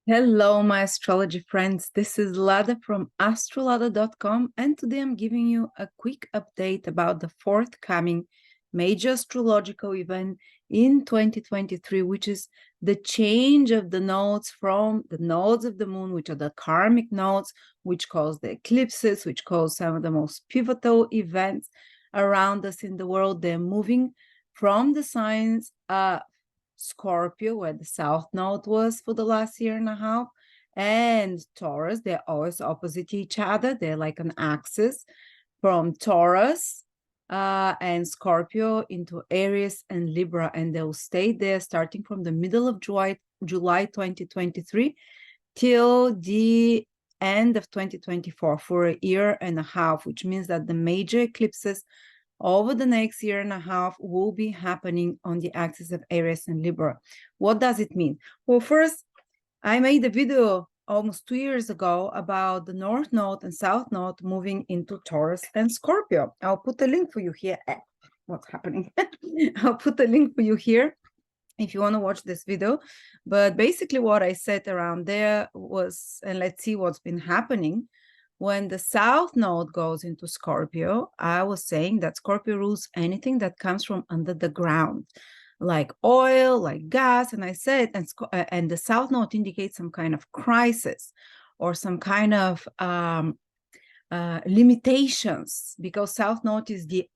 Hello, my astrology friends. This is Lada from AstroladaOfficial, and today I'm giving you a quick update about the forthcoming major astrological event in 2023, which is the change of the nodes from the nodes of the moon, which are the karmic nodes, which cause the eclipses, which cause some of the most pivotal events around us in the world. They're moving from the signs Scorpio, where the south node was for the last year and a half, and Taurus. They're always opposite each other. They're like an axis from Taurus and Scorpio into Aries and Libra, and they'll stay there starting from the middle of July 2023 till the end of 2024 for a year and a half, which means that the major eclipses over the next year and a half will be happening on the axis of Aries and Libra. What does it mean? Well, first, I made a video almost 2 years ago about the North Node and South Node moving into Taurus and Scorpio. I'll put a link for you here. What's happening? I'll put a link for you here if you want to watch this video. But basically what I said around there was, and let's see what's been happening. When the South Node goes into Scorpio, I was saying that Scorpio rules anything that comes from under the ground, like oil, like gas. And I said, and the South Node indicates some kind of crisis or some kind of limitations, because South Node is the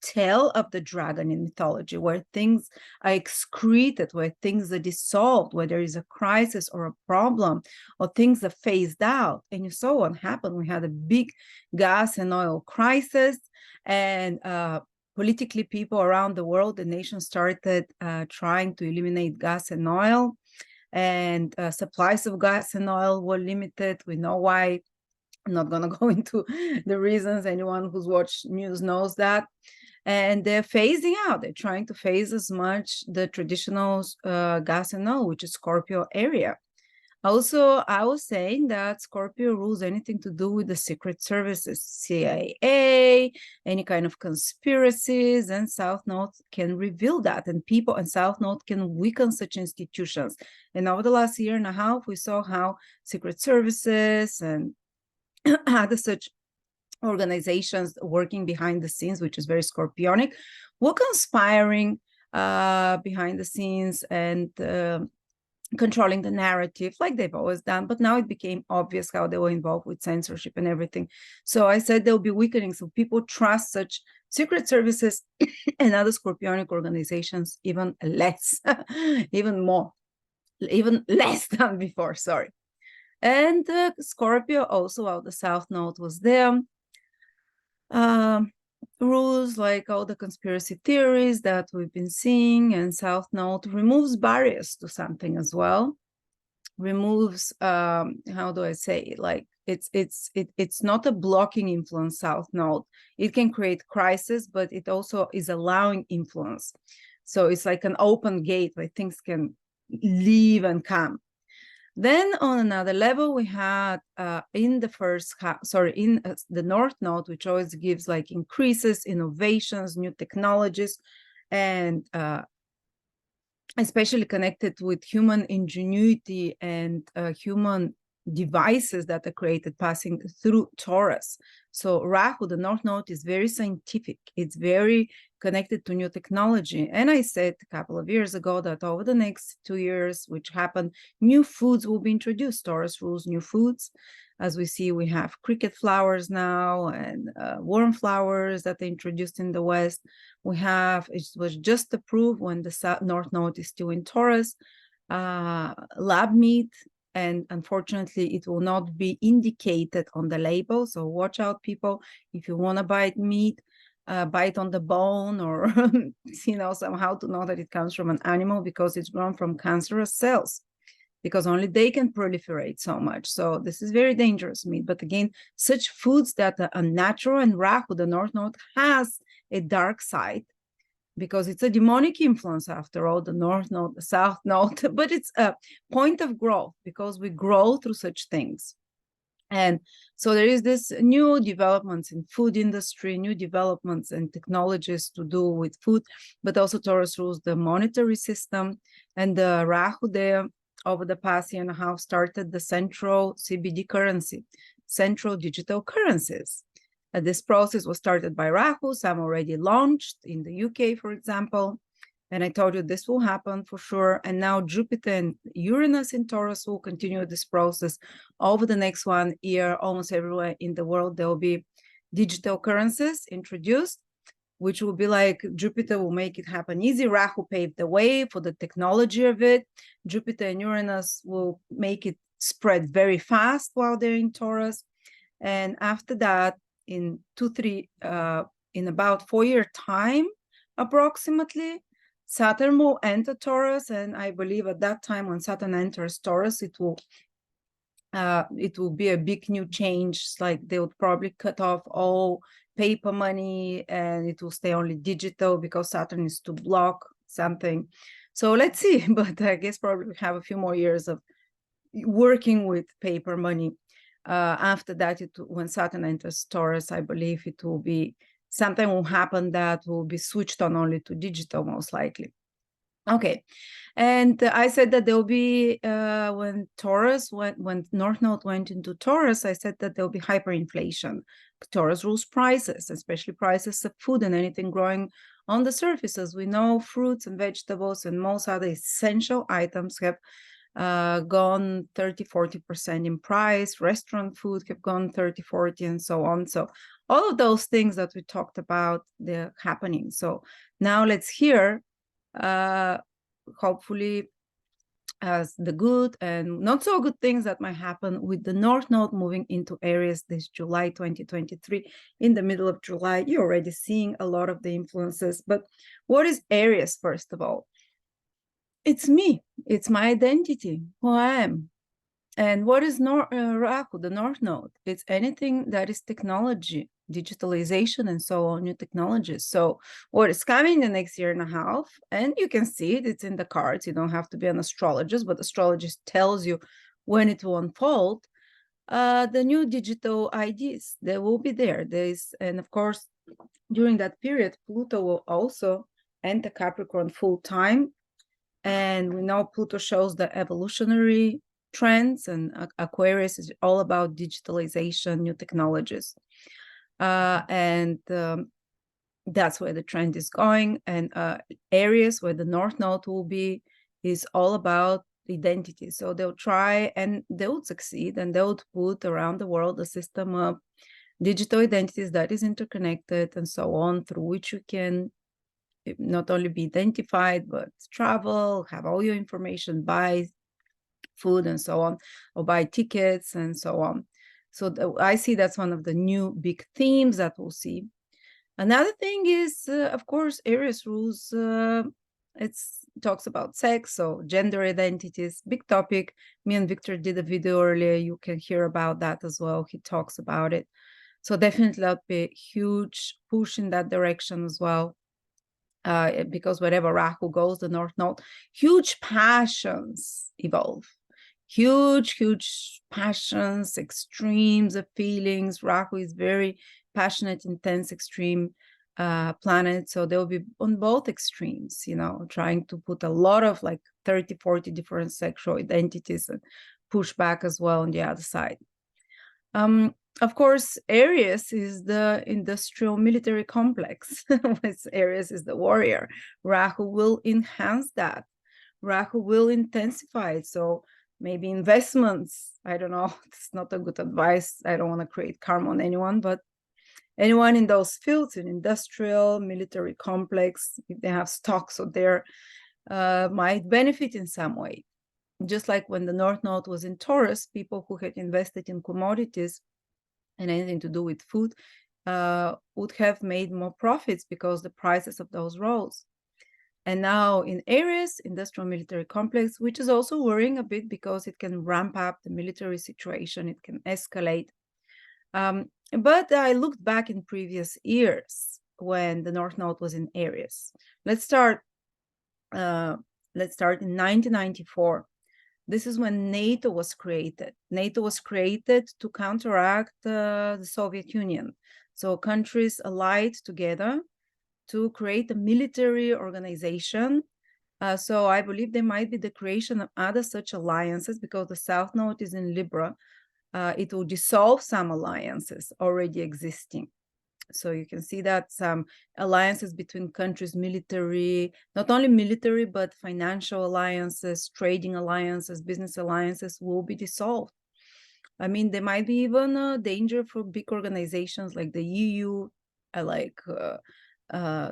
tail of the dragon in mythology, where things are excreted, where things are dissolved, where there is a crisis or a problem, or things are phased out. And you saw what happened. We had a big gas and oil crisis, and politically, people around the world, the nation started trying to eliminate gas and oil, and supplies of gas and oil were limited. We know why. I'm not going to go into the reasons. Anyone who's watched news knows that. And they're phasing out. They're trying to phase as much the traditional gas and oil, which is Scorpio area. Also, I was saying that Scorpio rules anything to do with the secret services, CIA, any kind of conspiracies, and South Node can reveal that. And people and South Node can weaken such institutions. And over the last year and a half, we saw how secret services and other such organizations working behind the scenes, which is very scorpionic, were conspiring behind the scenes and controlling the narrative like they've always done. But now it became obvious how they were involved with censorship and everything. So I said there'll be weakening. So people trust such secret services and other scorpionic organizations even less, even less than before, sorry. And Scorpio also, while the South Node was there, rules like all the conspiracy theories that we've been seeing, and South Node removes barriers to something as well. Removes, how do I say it? Like it's not a blocking influence, South Node. It can create crisis, but it also is allowing influence. So it's like an open gate where things can leave and come. Then on another level, we had in the the North Node, which always gives like increases, innovations, new technologies, and especially connected with human ingenuity and human devices that are created passing through Taurus. So Rahu, the North Node, is very scientific. It's very connected to new technology. And I said a couple of years ago that over the next 2 years, which happened, new foods will be introduced. Taurus rules new foods. As we see, we have cricket flowers now and worm flowers that are introduced in the West. We have, it was just approved when the North Node is still in Taurus, lab meat. And unfortunately, it will not be indicated on the label. So watch out, people. If you want to buy meat, buy it on the bone, or somehow to know that it comes from an animal, because it's grown from cancerous cells, because only they can proliferate so much. So this is very dangerous meat. But again, such foods that are unnatural, and Rahu, the North Node, has a dark side, because it's a demonic influence after all, the North Node, the South Node, but it's a point of growth, because we grow through such things. And so there is this new developments in food industry, new developments and technologies to do with food, but also Taurus rules the monetary system, and the Rahu there over the past year and a half started the central CBD currency, central digital currencies. This process was started by Rahu. Some already launched in the UK, for example. And I told you this will happen for sure. And now Jupiter and Uranus in Taurus will continue this process over the next 1 year. Almost everywhere in the world, there will be digital currencies introduced, which will be like Jupiter will make it happen easy. Rahu paved the way for the technology of it. Jupiter and Uranus will make it spread very fast while they're in Taurus. And after that, in in about 4-year time, approximately, Saturn will enter Taurus. And I believe at that time, when Saturn enters Taurus, it will be a big new change. Like they would probably cut off all paper money and it will stay only digital because Saturn is to block something. So let's see, but I guess probably we have a few more years of working with paper money. After that, when Saturn enters Taurus, I believe it will be, something will happen that will be switched on only to digital, most likely. Okay, and I said that there will be, when North Node went into Taurus, I said that there will be hyperinflation. Taurus rules prices, especially prices of food and anything growing on the surfaces. We know fruits and vegetables and most other essential items have gone 30-40% in price. Restaurant food have gone 30-40% and so on. So all of those things that we talked about, they're happening. So now let's hear hopefully as the good and not so good things that might happen with the North Node moving into Aries this July 2023. In the middle of July, you're already seeing a lot of the influences. But what is Aries, first of all? It's me. It's my identity, who I am. And what is Rahu, the North Node? It's anything that is technology, digitalization, and so on, new technologies. So what is coming in the next year and a half, and you can see it, it's in the cards. You don't have to be an astrologist, but astrologist tells you when it will unfold. The new digital ideas, they will be there. And of course, during that period, Pluto will also enter Capricorn full time. And we know Pluto shows the evolutionary trends, and Aquarius is all about digitalization, new technologies. And that's where the trend is going. And Aries, where the North Node will be, is all about identity. So they'll try and they would succeed, and they would put around the world a system of digital identities that is interconnected and so on, through which you can not only be identified, but travel, have all your information, buy food and so on, or buy tickets and so on. So I see that's one of the new big themes that we'll see. Another thing is, of course, Aries rules, it talks about sex, so gender identities, big topic. Me and Victor did a video earlier. You can hear about that as well. He talks about it. So definitely that'll be a huge push in that direction as well. Because wherever Rahu goes, the North Node, huge passions evolve. Huge passions, extremes of feelings. Rahu is very passionate, intense, extreme planet. So they will be on both extremes, you know, trying to put a lot of like 30-40 different sexual identities and push back as well on the other side. Of course, Aries is the industrial military complex. Aries is the warrior. Rahu will enhance that. Rahu will intensify it. So maybe investments, I don't know, it's not a good advice. I don't want to create karma on anyone, but anyone in those fields, in industrial, military complex, if they have stocks or there, might benefit in some way. Just like when the North Node was in Taurus, people who had invested in commodities and anything to do with food would have made more profits because the prices of those rose. And now in Aries, industrial military complex, which is also worrying a bit because it can ramp up the military situation, it can escalate. But I looked back in previous years when the North Node was in Aries. Let's start in 1994. This is when NATO was created. NATO was created to counteract the Soviet Union. So countries allied together to create a military organization So I believe there might be the creation of other such alliances, because the South Node is in Libra. It will dissolve some alliances already existing. So you can see that some alliances between countries, military, not only military, but financial alliances, trading alliances, business alliances will be dissolved. I mean, there might be even a danger for big organizations like the EU,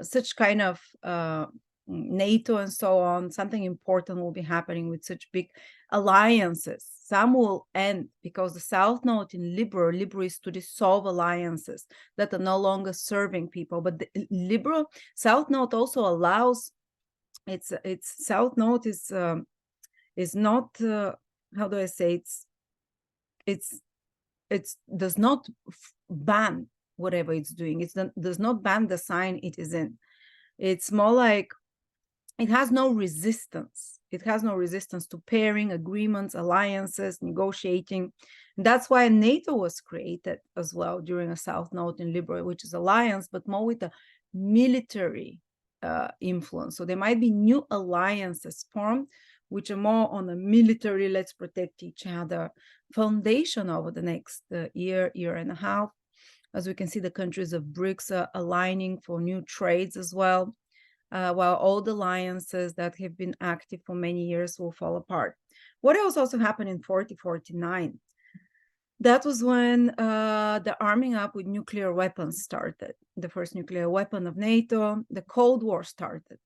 such kind of NATO and so on. Something important will be happening with such big alliances. Some will end because the South Node in Libra is to dissolve alliances that are no longer serving people. But the South Node also allows, its South Node is not, how do I say, it does not ban whatever it's doing. It does not ban the sign it is in. It's more like it has no resistance. It has no resistance to pairing, agreements, alliances, negotiating. And that's why NATO was created as well during a South Node in Libra, which is alliance, but more with a military influence. So there might be new alliances formed, which are more on a military, let's protect each other foundation over the next year and a half. As we can see, the countries of BRICS are aligning for new trades as well, while old alliances that have been active for many years will fall apart. What else also happened in 4049? That was when the arming up with nuclear weapons started. The first nuclear weapon of NATO, the Cold War started.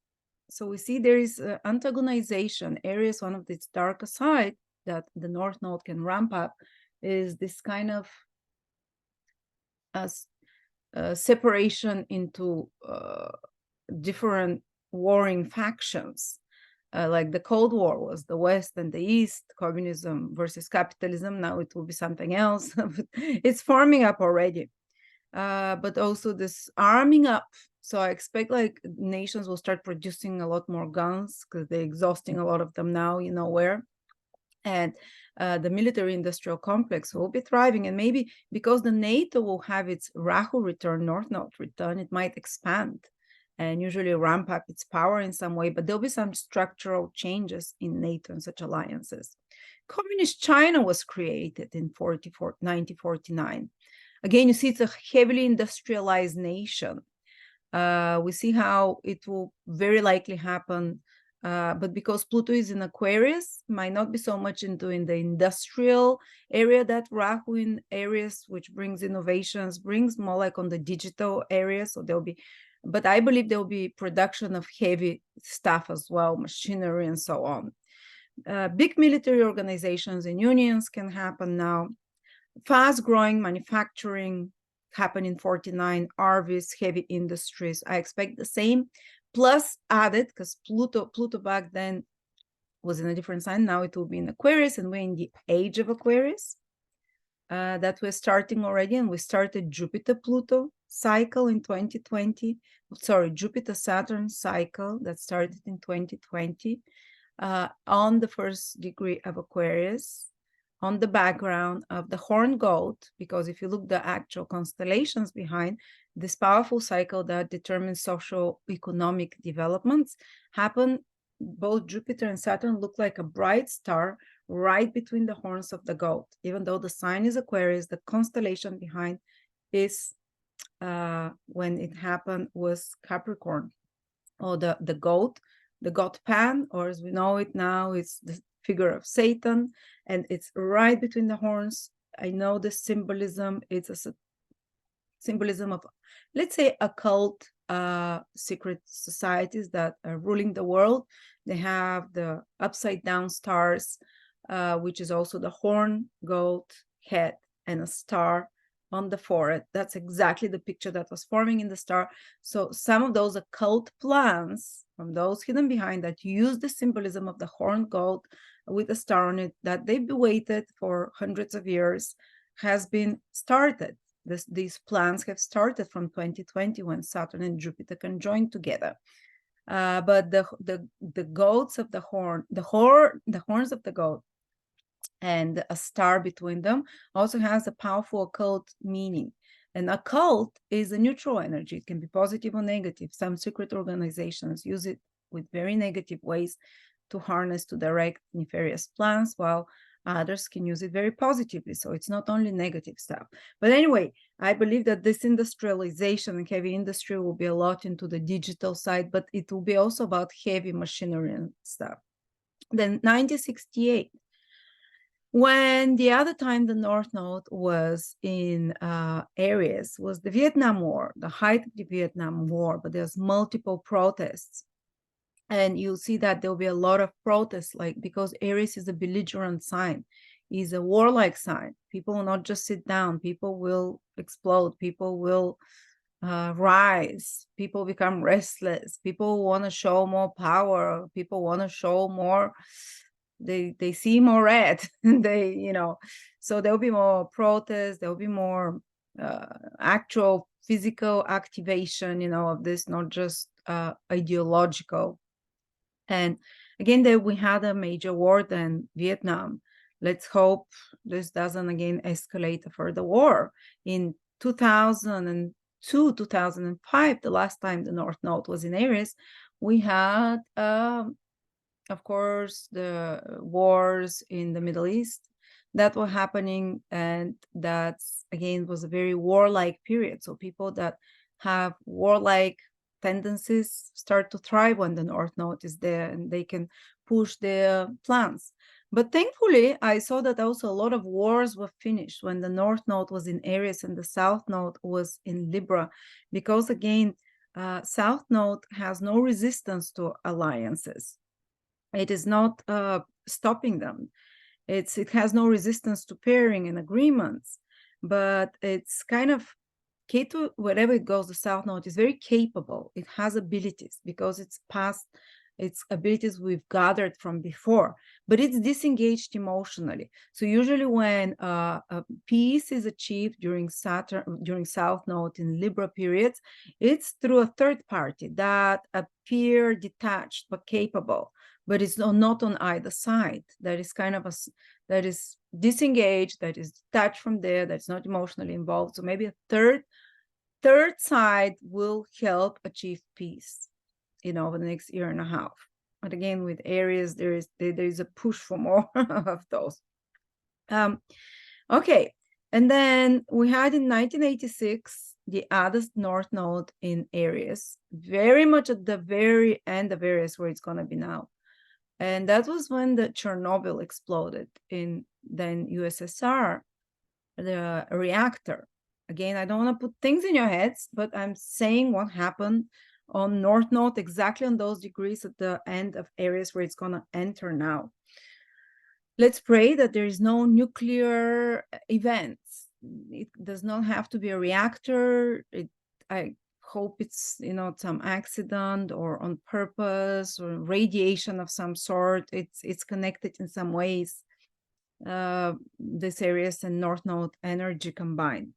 So we see there is antagonization. Aries, one of its darker side that the North Node can ramp up, is this kind of separation into different warring factions. Like the Cold War was the West and the East, communism versus capitalism. Now it will be something else. It's forming up already. But also this arming up. So I expect like nations will start producing a lot more guns because they're exhausting a lot of them now, you know where. And the military industrial complex will be thriving. And maybe because the NATO will have its Rahu return, North Node return, it might expand and usually ramp up its power in some way. But there'll be some structural changes in NATO and such alliances. Communist China was created in 1949. Again, you see it's a heavily industrialized nation. We see how it will very likely happen, but because Pluto is in Aquarius, might not be so much into in the industrial area that Rahu in Aries, which brings innovations, brings more like on the digital area. So there'll be, but I believe there'll be production of heavy stuff as well, machinery and so on. Big military organizations and unions can happen now. Fast growing manufacturing happen in 49, RVs, heavy industries. I expect the same, plus added, because Pluto back then was in a different sign. Now it will be in Aquarius, and we're in the age of Aquarius that we're starting already. And we started Jupiter-Pluto cycle in 2020. Sorry, Jupiter-Saturn cycle that started in 2020 on the first degree of Aquarius, on the background of the horn goat, because if you look the actual constellations behind this powerful cycle that determines social economic developments happen, both Jupiter and Saturn look like a bright star right between the horns of the goat. Even though the sign is Aquarius, the constellation behind is when it happened was Capricorn, or the goat pan, or as we know it now, it's the figure of Satan, and it's right between the horns. I know the symbolism. It's a symbolism of, let's say, occult secret societies that are ruling the world. They have the upside down stars, which is also the horn goat head and a star on the forehead. That's exactly the picture that was forming in the star. So some of those occult plans from those hidden behind that use the symbolism of the horn goat with a star on it, that they've been waited for hundreds of years, has been started. These plans have started from 2020 when Saturn and Jupiter can join together. But the goats of the horn, the horns of the goat, and a star between them also has a powerful occult meaning. And occult is a neutral energy. It can be positive or negative. Some secret organizations use it with very negative ways to harness, to direct nefarious plans, while others can use it very positively. So it's not only negative stuff. But anyway, I believe that this industrialization and heavy industry will be a lot into the digital side, but it will be also about heavy machinery and stuff. Then 1968, when the other time the North Node was in Aries, was the Vietnam War, the height of the Vietnam War, but there's multiple protests. And you'll see that there'll be a lot of protests, like, because Aries is a belligerent sign, is a warlike sign. People will not just sit down, people will explode, people will rise, people become restless, people want to show more power, people want to show more, they see more red. They, you know, so there'll be more protests, there'll be more actual physical activation, you know, of this, not just ideological. And again, there we had a major war than Vietnam. Let's hope this doesn't again escalate a further war. In 2002, 2005, the last time the North Node was in Aries, we had, of course, the wars in the Middle East that were happening, and that's again was a very warlike period. So people that have warlike tendencies start to thrive when the North Node is there, and they can push their plans. But thankfully, I saw that also a lot of wars were finished when the North Node was in Aries and the South Node was in Libra, because again, South Node has no resistance to alliances. It is not stopping them. It has no resistance to pairing and agreements, but it's kind of Ketu, wherever it goes, the South Node is very capable. It has abilities because it's past its abilities we've gathered from before, but it's disengaged emotionally. So usually when a peace is achieved during South Node in Libra periods, it's through a third party that appear detached but capable, but it's not on either side. That is kind of that is disengaged, that is detached from there, that's not emotionally involved. So maybe a third side will help achieve peace, you know, over the next year and a half. But again, with Aries, there is a push for more of those. Okay, and then we had in 1986 the other North Node in Aries, very much at the very end of Aries, where it's going to be now. And that was when the Chernobyl exploded in then USSR, the reactor. Again, I don't want to put things in your heads, but I'm saying what happened on North Node, exactly on those degrees at the end of Aries where it's going to enter now. Let's pray that there is no nuclear events. It does not have to be a reactor. I hope it's, you know, some accident or on purpose or radiation of some sort. It's connected in some ways, this Aries and North Node energy combined.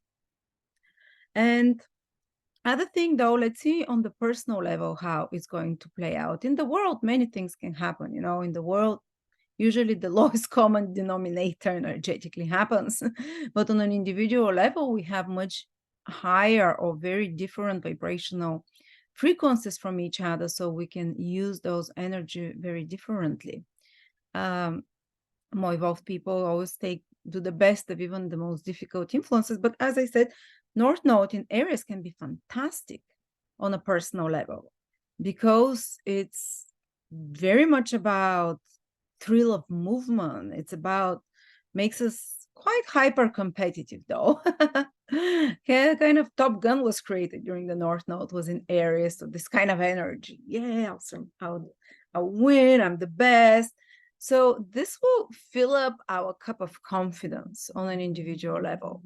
And other thing though, let's see on the personal level how it's going to play out. In the world, many things can happen, you know. In the world, usually the lowest common denominator energetically happens. But on an individual level, we have much higher or very different vibrational frequencies from each other, so we can use those energy very differently. More evolved people always do the best of even the most difficult influences. But as I said, North Node in Aries can be fantastic on a personal level, because it's very much about thrill of movement. It's about, makes us quite hyper competitive though. Kind of Top Gun was created during the North Node, was in Aries. So this kind of energy, yeah, I'll win, I'm the best. So this will fill up our cup of confidence on an individual level.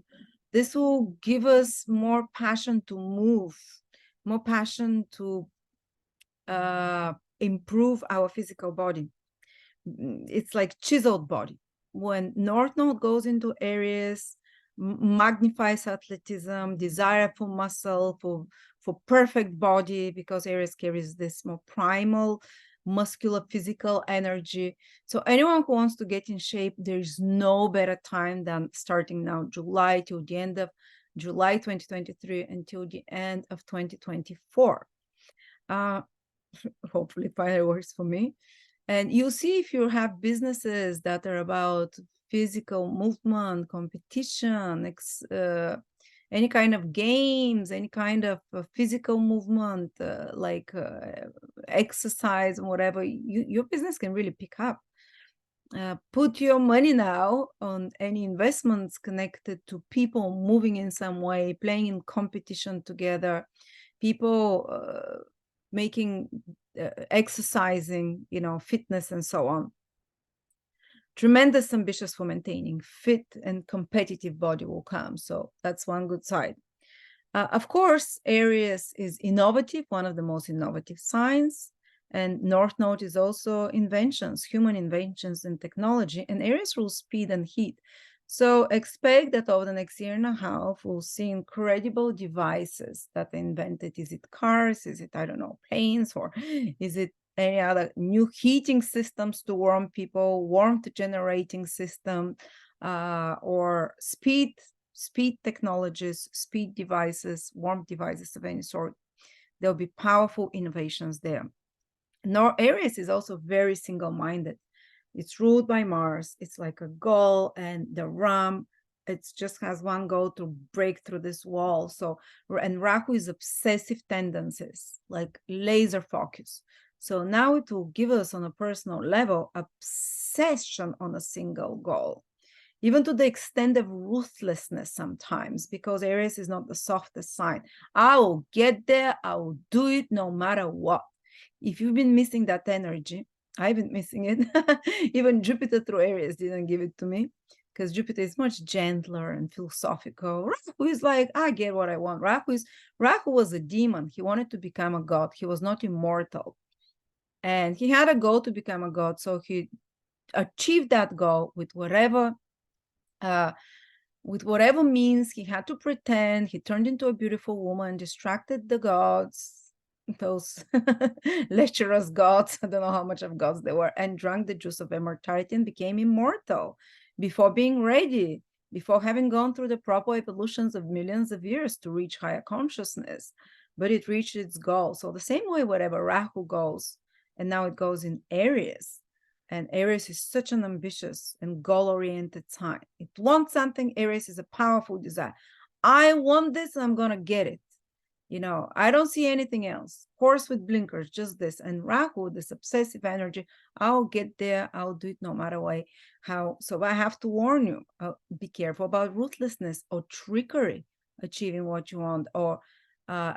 This will give us more passion to move, more passion to improve our physical body. It's like chiseled body. When North Node goes into Aries, magnifies athleticism, desire for muscle, for perfect body, because Aries carries this more primal, muscular, physical energy. So anyone who wants to get in shape, there's no better time than starting now, July till the end of July 2023 until the end of 2024. hopefully finally works for me. And you'll see if you have businesses that are about physical movement, competition, any kind of games, any kind of physical movement, like exercise and whatever, your business can really pick up. Put your money now on any investments connected to people moving in some way, playing in competition together, people making, exercising, fitness and so on. Tremendous ambitious for maintaining fit and competitive body will come. So that's one good side. Of course, Aries is innovative, one of the most innovative signs. And North Node is also inventions, human inventions and technology. And Aries rules speed and heat. So expect that over the next year and a half, we'll see incredible devices that are invented. Is it cars? Is it, I don't know, planes? Or is it any other new heating systems to warm people, warmth generating system, or speed technologies, speed devices, warmth devices of any sort. There'll be powerful innovations there. Aries is also very single-minded. It's ruled by Mars. It's like a goal, and the ram, it just has one goal to break through this wall. So, and Rahu is obsessive tendencies, like laser focus. So now it will give us on a personal level obsession on a single goal, even to the extent of ruthlessness sometimes, because Aries is not the softest sign. I will get there. I will do it no matter what. If you've been missing that energy, I've been missing it. Even Jupiter through Aries didn't give it to me, because Jupiter is much gentler and philosophical. Rahu is like, I get what I want. Rahu was a demon. He wanted to become a god. He was not immortal. And he had a goal to become a god. So he achieved that goal with whatever means he had to pretend. He turned into a beautiful woman, distracted the gods, those lecherous gods, I don't know how much of gods they were, and drank the juice of immortality and became immortal before being ready, before having gone through the proper evolutions of millions of years to reach higher consciousness. But it reached its goal. So the same way whatever Rahu goes, and now it goes in Aries. And Aries is such an ambitious and goal-oriented sign. It wants something. Aries is a powerful desire. I want this, and I'm going to get it. I don't see anything else. Horse with blinkers, just this. And Rahu, this obsessive energy, I'll get there. I'll do it no matter how. So I have to warn you, be careful about ruthlessness or trickery, achieving what you want, or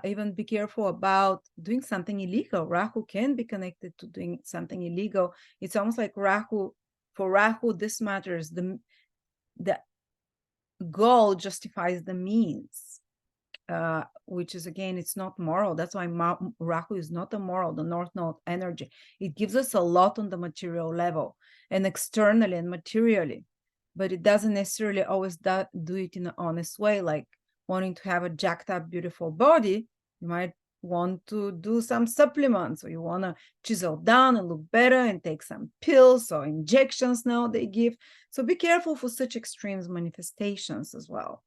even be careful about doing something illegal. Rahu can be connected to doing something illegal. It's almost like for Rahu, this matters. The goal justifies the means, which is, again, it's not moral. That's why Rahu is not a moral, the North Node energy. It gives us a lot on the material level and externally and materially, but it doesn't necessarily always do it in an honest way. Like wanting to have a jacked up, beautiful body, you might want to do some supplements, or you want to chisel down and look better and take some pills or injections now they give. So be careful for such extremes manifestations as well.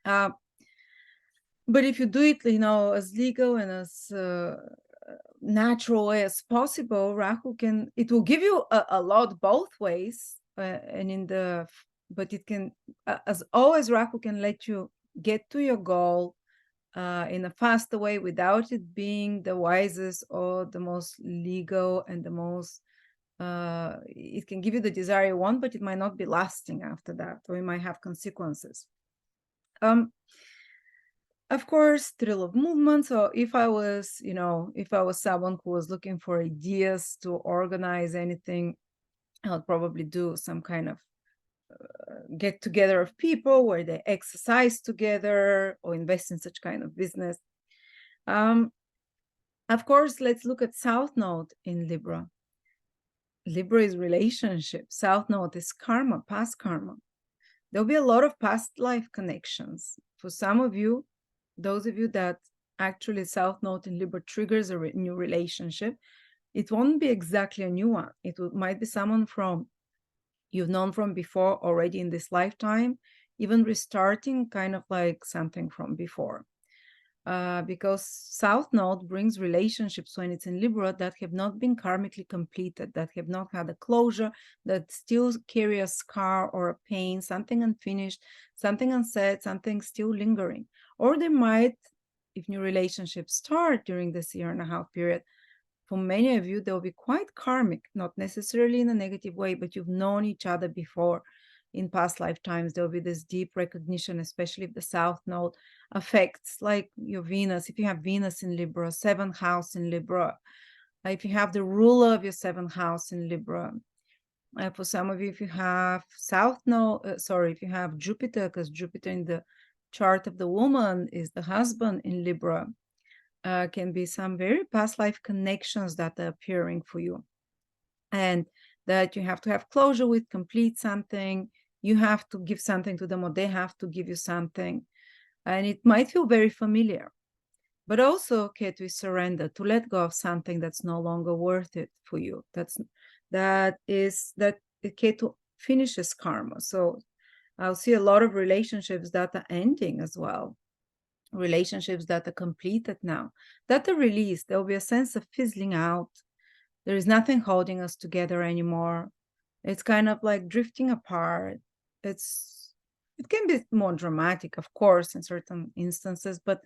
But if you do it, as legal and as natural way as possible, Rahu it will give you a lot both ways, but it can, as always, Rahu can let you get to your goal in a faster way without it being the wisest or the most legal and the most, it can give you the desire you want, but it might not be lasting after that, or it might have consequences. Of course, thrill of movement. So if I was someone who was looking for ideas to organize anything, I would probably do some kind of get together of people where they exercise together or invest in such kind of business. Of course, let's look at South Node in Libra. Libra is relationship. South Node is karma, past karma. There'll be a lot of past life connections. For some of you, those of you that actually South Node in Libra triggers a new relationship, it won't be exactly a new one. It might be someone you've known from before already in this lifetime, even restarting kind of like something from before. because South Node brings relationships when it's in Libra that have not been karmically completed, that have not had a closure, that still carry a scar or a pain, something unfinished, something unsaid, something still lingering. Or they might, if new relationships start during this 1.5 year period, for many of you, they'll be quite karmic, not necessarily in a negative way, but you've known each other before in past lifetimes. There'll be this deep recognition, especially if the South Node affects like your Venus. If you have Venus in Libra, 7th house in Libra, if you have the ruler of your 7th house in Libra, for some of you, if you have if you have Jupiter, because Jupiter in the chart of the woman is the husband in Libra, can be some very past life connections that are appearing for you, and that you have to have closure with, complete something. You have to give something to them, or they have to give you something, and it might feel very familiar. But also, Ketu is surrender, to let go of something that's no longer worth it for you. That Ketu finishes karma. So I'll see a lot of relationships that are ending as well. Relationships that are completed now, that are released. There will be a sense of fizzling out. There is nothing holding us together anymore. It's kind of like drifting apart. It can be more dramatic, of course, in certain instances, but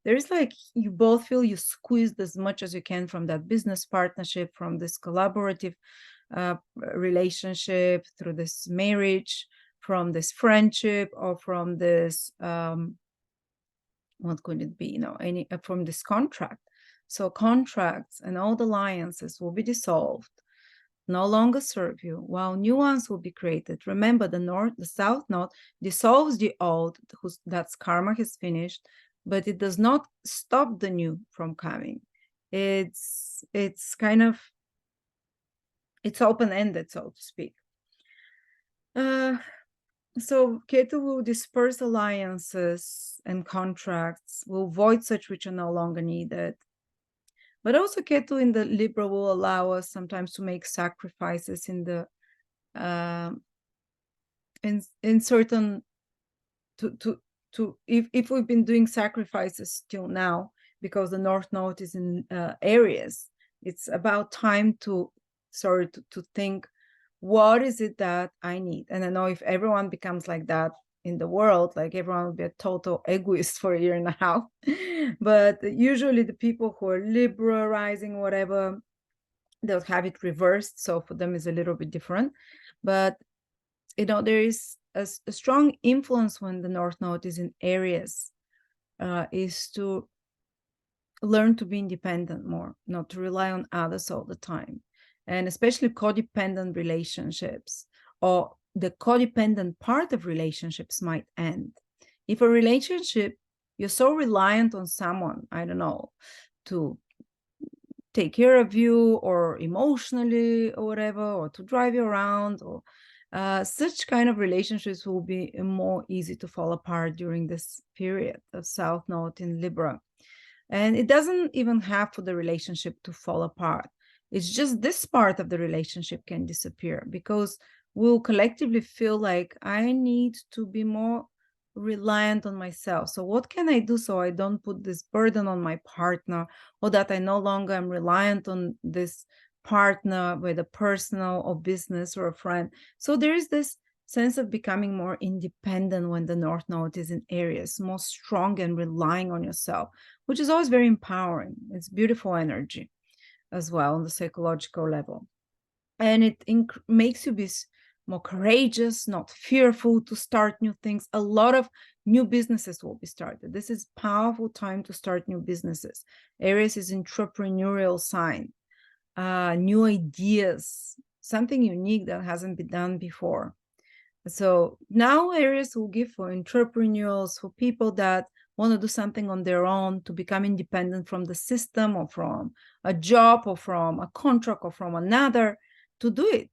there's like, you both feel you squeezed as much as you can from that business partnership, from this collaborative relationship, through this marriage, from this friendship, or from this what could it be, from this contract. So contracts and old alliances will be dissolved, no longer serve you, while new ones will be created. Remember, the South Node dissolves the old, that's karma has finished, but it does not stop the new from coming. It's kind of, it's open-ended, so to speak. So Ketu will disperse alliances and contracts, will void such which are no longer needed. But also Ketu in the Libra will allow us sometimes to make sacrifices in the in certain if we've been doing sacrifices till now because the North Node is in Aries, it's about time to think, what is it that I need? And I know if everyone becomes like that in the world, like everyone will be a total egoist for 1.5 years. But usually the people who are Libra rising, whatever, they'll have it reversed. So for them it's a little bit different. But, there is a strong influence when the North Node is in Aries, is to learn to be independent more, not to rely on others all the time. And especially codependent relationships, or the codependent part of relationships might end. If a relationship, you're so reliant on someone, I don't know, to take care of you, or emotionally, or whatever, or to drive you around, or such kind of relationships will be more easy to fall apart during this period of South Node in Libra. And it doesn't even have for the relationship to fall apart. It's just this part of the relationship can disappear, because we'll collectively feel like, I need to be more reliant on myself. So what can I do so I don't put this burden on my partner, or that I no longer am reliant on this partner, whether personal or business or a friend. So there is this sense of becoming more independent when the North Node is in Aries, more strong and relying on yourself, which is always very empowering. It's beautiful energy as well on the psychological level. And it makes you be more courageous, not fearful to start new things. A lot of new businesses will be started. This is a powerful time to start new businesses. Aries is entrepreneurial sign, new ideas, something unique that hasn't been done before. So now Aries will give for entrepreneurs, for people that want to do something on their own, to become independent from the system, or from a job, or from a contract, or from another, to do it.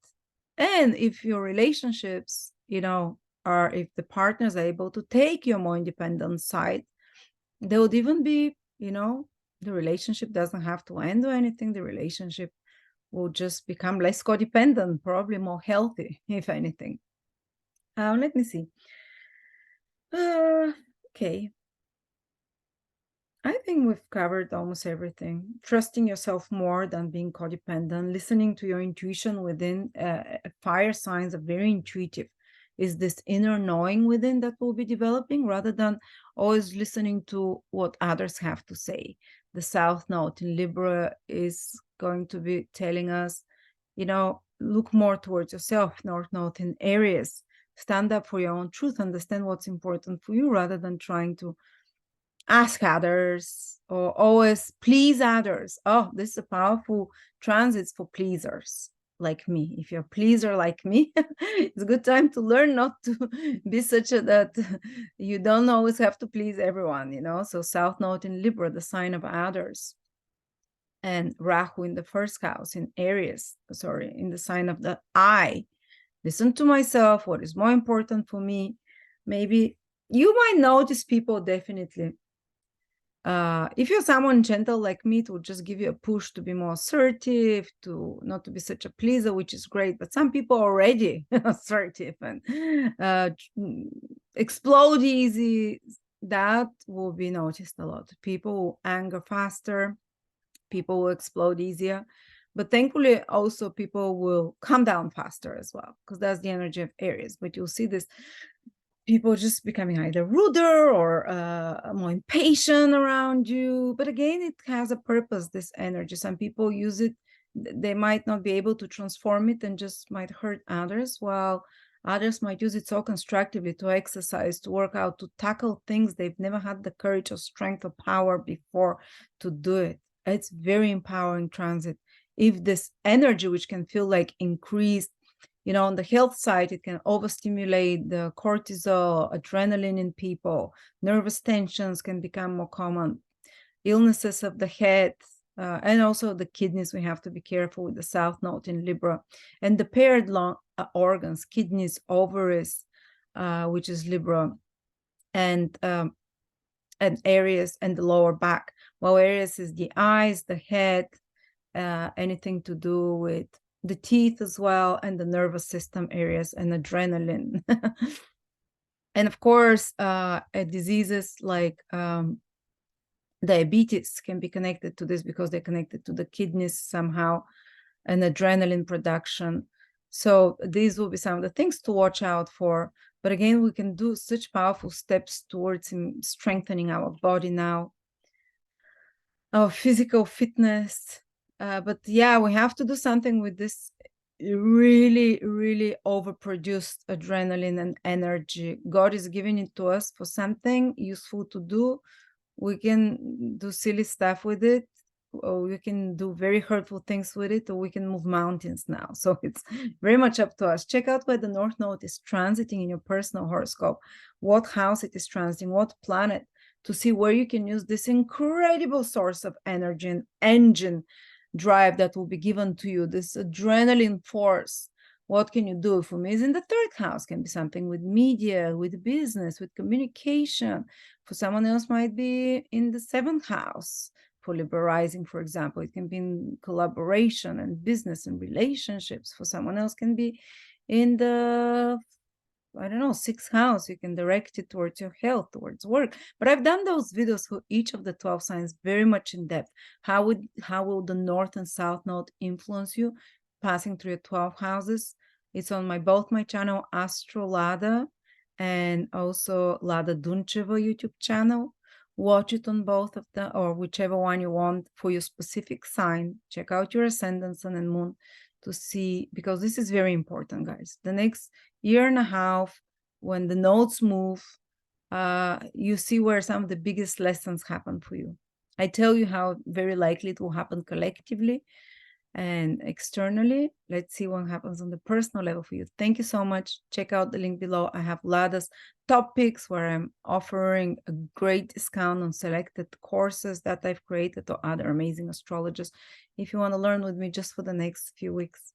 And if your relationships, if the partners are able to take your more independent side, there would even be, the relationship doesn't have to end or anything. The relationship will just become less codependent, probably more healthy, if anything. Let me see. Okay. I think we've covered almost everything. Trusting yourself more than being codependent, listening to your intuition within. Fire signs are very intuitive. Is this inner knowing within that will be developing rather than always listening to what others have to say. The South Node in Libra is going to be telling us, look more towards yourself. North Node in Aries, stand up for your own truth, understand what's important for you rather than trying to ask others or always please others. Oh, this is a powerful transits for pleasers like me. If you're a pleaser like me, it's a good time to learn not to be such a that you don't always have to please everyone, So South Node in Libra, the sign of others. And Rahu in the first house in Aries, in the sign of the I. Listen to myself, what is more important for me. Maybe you might notice people definitely. If you're someone gentle like me, it will just give you a push to be more assertive, to not to be such a pleaser, which is great. But some people are already assertive and explode easy. That will be noticed a lot. People will anger faster. People will explode easier. But thankfully, also people will calm down faster as well, because that's the energy of Aries. But you'll see this people just becoming either ruder or more impatient around you. But again, it has a purpose, this energy. Some people use it, they might not be able to transform it and just might hurt others, while others might use it so constructively to exercise, to work out, to tackle things they've never had the courage or strength or power before to do it. It's very empowering transit. If this energy, which can feel like increased, on the health side, it can overstimulate the cortisol, adrenaline in people. Nervous tensions can become more common. Illnesses of the head, and also the kidneys, we have to be careful with the South Node in Libra. And the paired organs, kidneys, ovaries, which is Libra, and Aries, and the lower back. Well, Aries is the eyes, the head, anything to do with the teeth as well, and the nervous system areas, and adrenaline. And of course, diseases like diabetes can be connected to this, because they're connected to the kidneys somehow, and adrenaline production. So these will be some of the things to watch out for. But again, we can do such powerful steps towards strengthening our body now, our physical fitness. But yeah, we have to do something with this really, really overproduced adrenaline and energy. God is giving it to us for something useful to do. We can do silly stuff with it, or we can do very hurtful things with it, or we can move mountains now. So it's very much up to us. Check out where the North Node is transiting in your personal horoscope, what house it is transiting, what planet, to see where you can use this incredible source of energy and engine drive that will be given to you, this adrenaline force. What can you do? For me, is in the third house, can be something with media, with business, with communication. For someone else, might be in the seventh house. For Libra rising, for example, it can be in collaboration and business and relationships. For someone else, can be in the, I don't know, sixth house. You can direct it towards your health, towards work. But I've done those videos for each of the 12 signs very much in depth. How will the North and South Node influence you, passing through your 12 houses? It's on both my channel, AstroladaOfficial, and also Lada Duncheva YouTube channel. Watch it on both of them, or whichever one you want for your specific sign. Check out your ascendant, sun, and moon to see, because this is very important, guys. The next year and a half, when the nodes move, you see where some of the biggest lessons happen for you. I tell you how very likely it will happen collectively and externally. Let's see what happens on the personal level for you. Thank you so much. Check out the link below. I have Lada's top picks, where I'm offering a great discount on selected courses that I've created, or other amazing astrologers, if you want to learn with me just for the next few weeks.